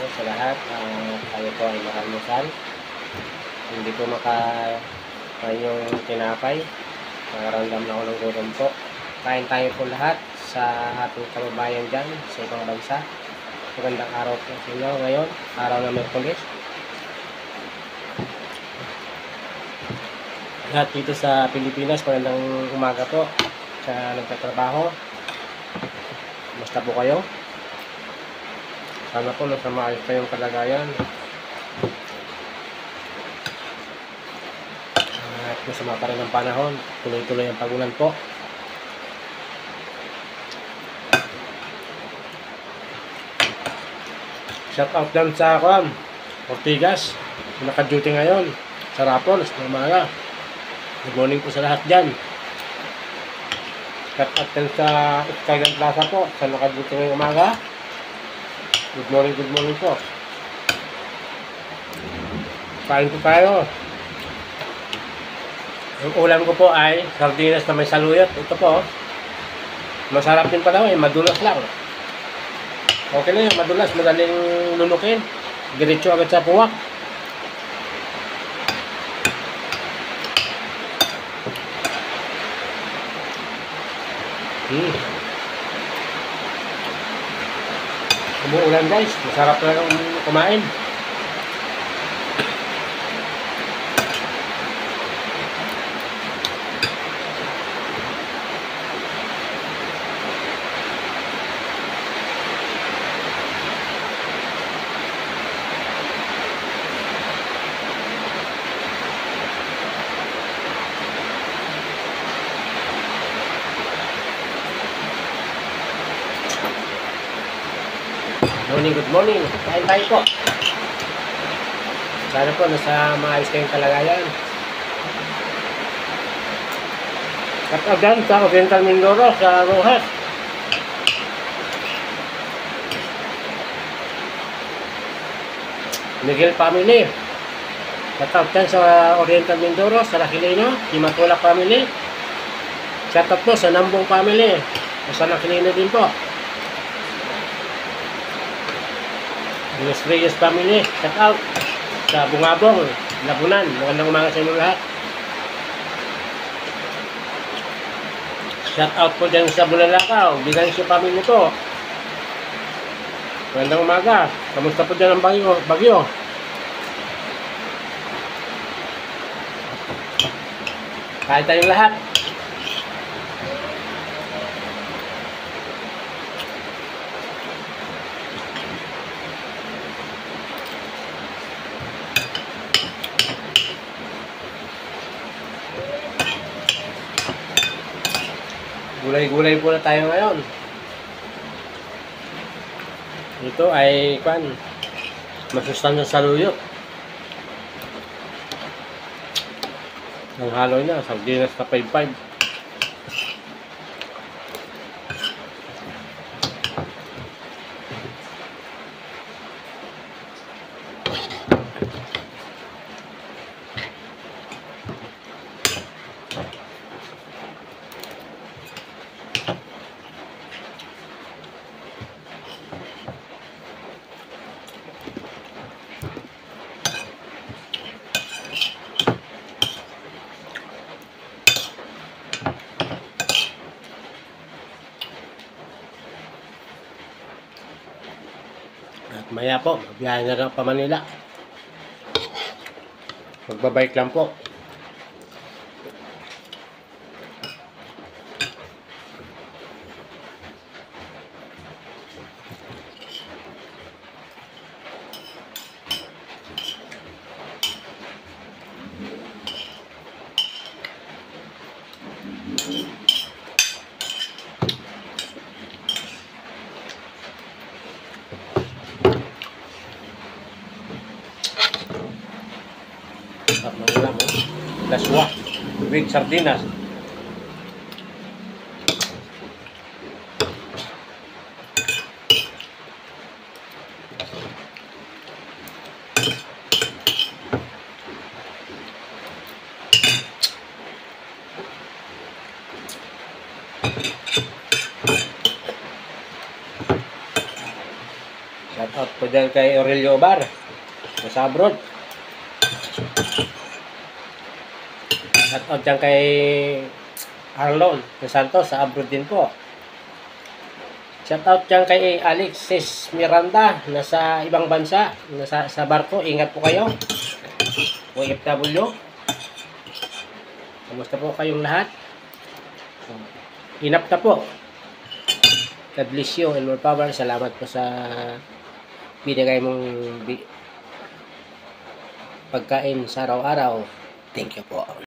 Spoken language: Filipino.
po sa lahat. Tayo po ay makalmusal. Hindi po yung tinapay. Nakaramdam na ako ng gutom po. Kain tayo po lahat sa ating kababayan dyan sa ibang bansa. Magandang araw po sa inyo ngayon. Araw na Miyerkules. Lahat dito sa Pilipinas, magandang umaga po sa nagtatrabaho. Basta po kayo. Sana po nasa maayos kayong kalagayan. At masama pa rin ang panahon. Tuloy-tuloy ang pagulan po. Shout out dyan sa Ortigas. Naka-duty ngayon. Sa Rapol, sa umaga. Good morning po sa lahat dyan. Shout out dyan sa Skyland Plaza po. Sa naka-duty ngayong umaga. Good morning po. Kain po tayo. Ang ulam ko po ay sardinas na may saluyot. Ito po. Masarap din pa daw eh. Madulas lang. Okay na yun. Madulas. Madaling lulukin. Diretso agad sa puwak. Umuulan guys, masarap na kumain. Good morning. Kain tayo po. Sana po nasa maayos kayong kalagayan. At again sa Oriental Mindoro sa Rojas. Miguel family. Shout out sa Oriental Mindoro, sa Lakilino, Himatulak family. Shout out po sa Nambong family. Sa Lakilino din po. Los Reyes family, shout out sa Bungabong, Labunan. Magandang umaga sa inyo lahat. Shout out po dyan sa Bulalakaw, Bigansyo family po. Magandang umaga. Kamusta po dyan ang bagyo? Kain tayong lahat. Gulay-gulay po na tayo ngayon. Ito ay masustansya sa saluyot. Ang halo niya, sardinas na 5-5. At maya po, magbiyahe na lang pa Manila. Magbabike lang po. At magulang mo. Laswa. With sardinas. Shout out po dyan kay Aurelio Bar. Nasa abroad. Shout out dyan kay Arlon de Santos. Sa abroad din po. Shout out dyan kay Alexis Miranda. Nasa ibang bansa. Sa barko. Ingat po kayo. OFW. Kamusta po kayong lahat? Inap na po. God bless you and more power. Salamat po sa binigay mong pagkain sa araw-araw. Thank you po.